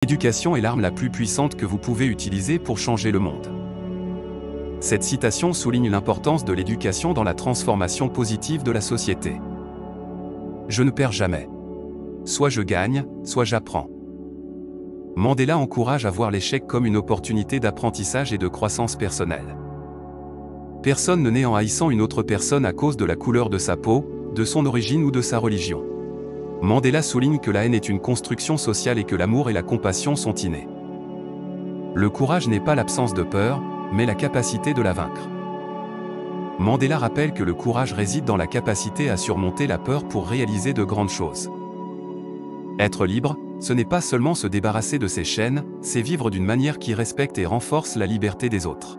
L'éducation est l'arme la plus puissante que vous pouvez utiliser pour changer le monde. Cette citation souligne l'importance de l'éducation dans la transformation positive de la société. Je ne perds jamais. Soit je gagne, soit j'apprends. Mandela encourage à voir l'échec comme une opportunité d'apprentissage et de croissance personnelle. Personne ne naît en haïssant une autre personne à cause de la couleur de sa peau, de son origine ou de sa religion. Mandela souligne que la haine est une construction sociale et que l'amour et la compassion sont innés. Le courage n'est pas l'absence de peur, mais la capacité de la vaincre. Mandela rappelle que le courage réside dans la capacité à surmonter la peur pour réaliser de grandes choses. Être libre, ce n'est pas seulement se débarrasser de ses chaînes, c'est vivre d'une manière qui respecte et renforce la liberté des autres.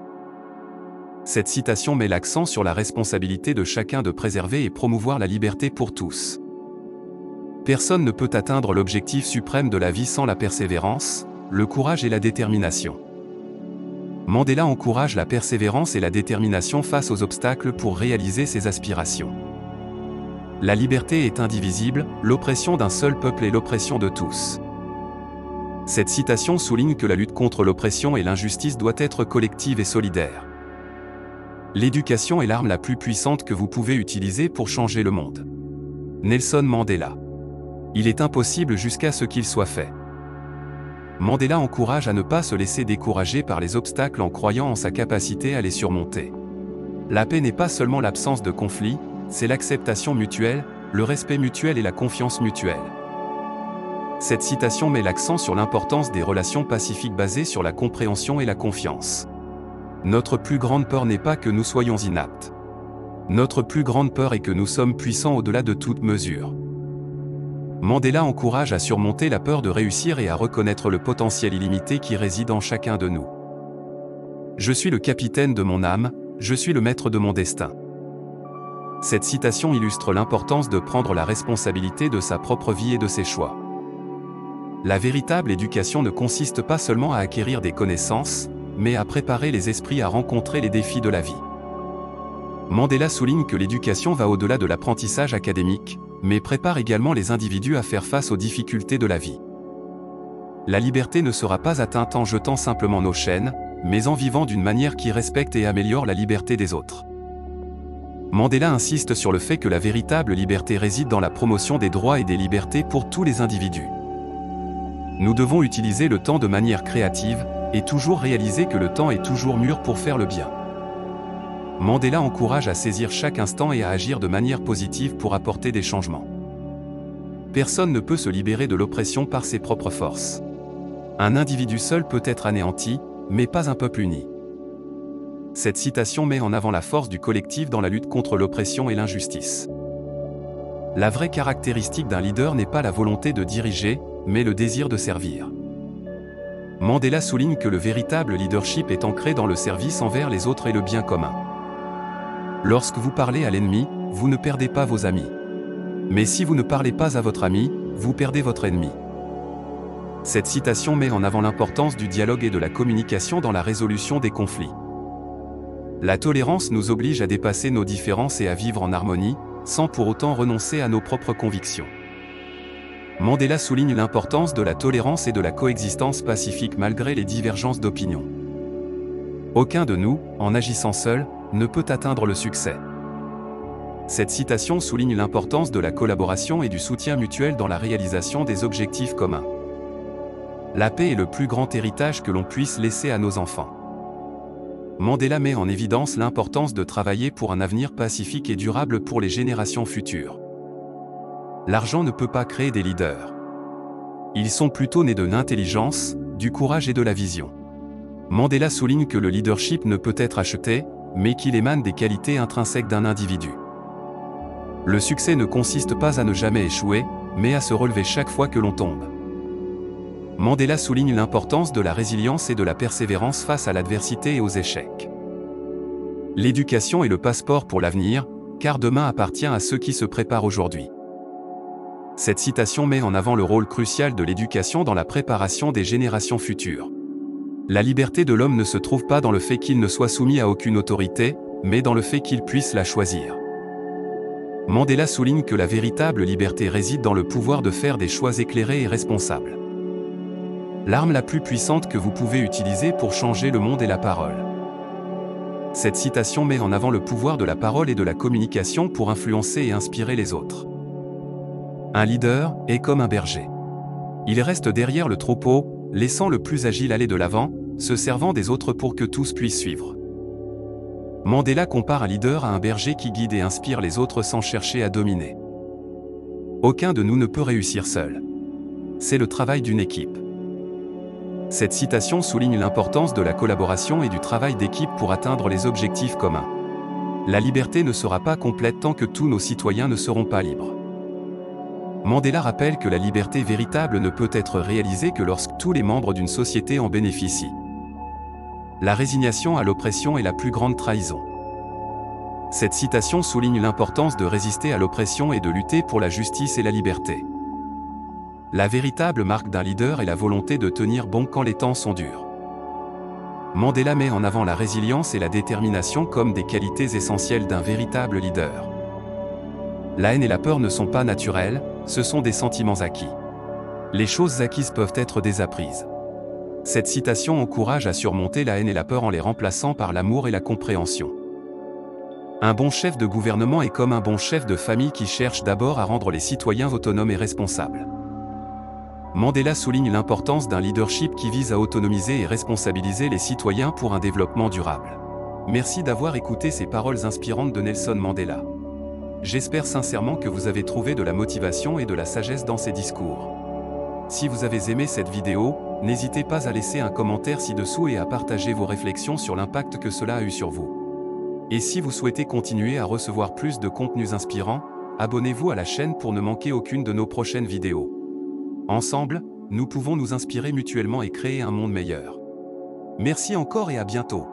Cette citation met l'accent sur la responsabilité de chacun de préserver et promouvoir la liberté pour tous. Personne ne peut atteindre l'objectif suprême de la vie sans la persévérance, le courage et la détermination. Mandela encourage la persévérance et la détermination face aux obstacles pour réaliser ses aspirations. La liberté est indivisible, l'oppression d'un seul peuple est l'oppression de tous. Cette citation souligne que la lutte contre l'oppression et l'injustice doit être collective et solidaire. L'éducation est l'arme la plus puissante que vous pouvez utiliser pour changer le monde. Nelson Mandela. Il est impossible jusqu'à ce qu'il soit fait. Mandela encourage à ne pas se laisser décourager par les obstacles en croyant en sa capacité à les surmonter. La paix n'est pas seulement l'absence de conflit, c'est l'acceptation mutuelle, le respect mutuel et la confiance mutuelle. Cette citation met l'accent sur l'importance des relations pacifiques basées sur la compréhension et la confiance. Notre plus grande peur n'est pas que nous soyons inaptes. Notre plus grande peur est que nous sommes puissants au-delà de toute mesure. Mandela encourage à surmonter la peur de réussir et à reconnaître le potentiel illimité qui réside en chacun de nous. Je suis le capitaine de mon âme, je suis le maître de mon destin. Cette citation illustre l'importance de prendre la responsabilité de sa propre vie et de ses choix. La véritable éducation ne consiste pas seulement à acquérir des connaissances, mais à préparer les esprits à rencontrer les défis de la vie. Mandela souligne que l'éducation va au-delà de l'apprentissage académique, mais prépare également les individus à faire face aux difficultés de la vie. La liberté ne sera pas atteinte en jetant simplement nos chaînes, mais en vivant d'une manière qui respecte et améliore la liberté des autres. Mandela insiste sur le fait que la véritable liberté réside dans la promotion des droits et des libertés pour tous les individus. Nous devons utiliser le temps de manière créative, et toujours réaliser que le temps est toujours mûr pour faire le bien. Mandela encourage à saisir chaque instant et à agir de manière positive pour apporter des changements. Personne ne peut se libérer de l'oppression par ses propres forces. Un individu seul peut être anéanti, mais pas un peuple uni. Cette citation met en avant la force du collectif dans la lutte contre l'oppression et l'injustice. La vraie caractéristique d'un leader n'est pas la volonté de diriger, mais le désir de servir. Mandela souligne que le véritable leadership est ancré dans le service envers les autres et le bien commun. Lorsque vous parlez à l'ennemi, vous ne perdez pas vos amis. Mais si vous ne parlez pas à votre ami, vous perdez votre ennemi. Cette citation met en avant l'importance du dialogue et de la communication dans la résolution des conflits. La tolérance nous oblige à dépasser nos différences et à vivre en harmonie, sans pour autant renoncer à nos propres convictions. Mandela souligne l'importance de la tolérance et de la coexistence pacifique malgré les divergences d'opinion. Aucun de nous, en agissant seul, ne peut atteindre le succès. Cette citation souligne l'importance de la collaboration et du soutien mutuel dans la réalisation des objectifs communs. La paix est le plus grand héritage que l'on puisse laisser à nos enfants. Mandela met en évidence l'importance de travailler pour un avenir pacifique et durable pour les générations futures. L'argent ne peut pas créer des leaders. Ils sont plutôt nés de l'intelligence, du courage et de la vision. Mandela souligne que le leadership ne peut être acheté, mais qu'il émane des qualités intrinsèques d'un individu. Le succès ne consiste pas à ne jamais échouer, mais à se relever chaque fois que l'on tombe. Mandela souligne l'importance de la résilience et de la persévérance face à l'adversité et aux échecs. L'éducation est le passeport pour l'avenir, car demain appartient à ceux qui se préparent aujourd'hui. Cette citation met en avant le rôle crucial de l'éducation dans la préparation des générations futures. La liberté de l'homme ne se trouve pas dans le fait qu'il ne soit soumis à aucune autorité, mais dans le fait qu'il puisse la choisir. Mandela souligne que la véritable liberté réside dans le pouvoir de faire des choix éclairés et responsables. L'arme la plus puissante que vous pouvez utiliser pour changer le monde est la parole. Cette citation met en avant le pouvoir de la parole et de la communication pour influencer et inspirer les autres. Un leader est comme un berger. Il reste derrière le troupeau, laissant le plus agile aller de l'avant, se servant des autres pour que tous puissent suivre. Mandela compare un leader à un berger qui guide et inspire les autres sans chercher à dominer. Aucun de nous ne peut réussir seul. C'est le travail d'une équipe. Cette citation souligne l'importance de la collaboration et du travail d'équipe pour atteindre les objectifs communs. La liberté ne sera pas complète tant que tous nos citoyens ne seront pas libres. Mandela rappelle que la liberté véritable ne peut être réalisée que lorsque tous les membres d'une société en bénéficient. La résignation à l'oppression est la plus grande trahison. Cette citation souligne l'importance de résister à l'oppression et de lutter pour la justice et la liberté. La véritable marque d'un leader est la volonté de tenir bon quand les temps sont durs. Mandela met en avant la résilience et la détermination comme des qualités essentielles d'un véritable leader. La haine et la peur ne sont pas naturelles, ce sont des sentiments acquis. Les choses acquises peuvent être désapprises. Cette citation encourage à surmonter la haine et la peur en les remplaçant par l'amour et la compréhension. Un bon chef de gouvernement est comme un bon chef de famille qui cherche d'abord à rendre les citoyens autonomes et responsables. Mandela souligne l'importance d'un leadership qui vise à autonomiser et responsabiliser les citoyens pour un développement durable. Merci d'avoir écouté ces paroles inspirantes de Nelson Mandela. J'espère sincèrement que vous avez trouvé de la motivation et de la sagesse dans ces discours. Si vous avez aimé cette vidéo, n'hésitez pas à laisser un commentaire ci-dessous et à partager vos réflexions sur l'impact que cela a eu sur vous. Et si vous souhaitez continuer à recevoir plus de contenus inspirants, abonnez-vous à la chaîne pour ne manquer aucune de nos prochaines vidéos. Ensemble, nous pouvons nous inspirer mutuellement et créer un monde meilleur. Merci encore et à bientôt.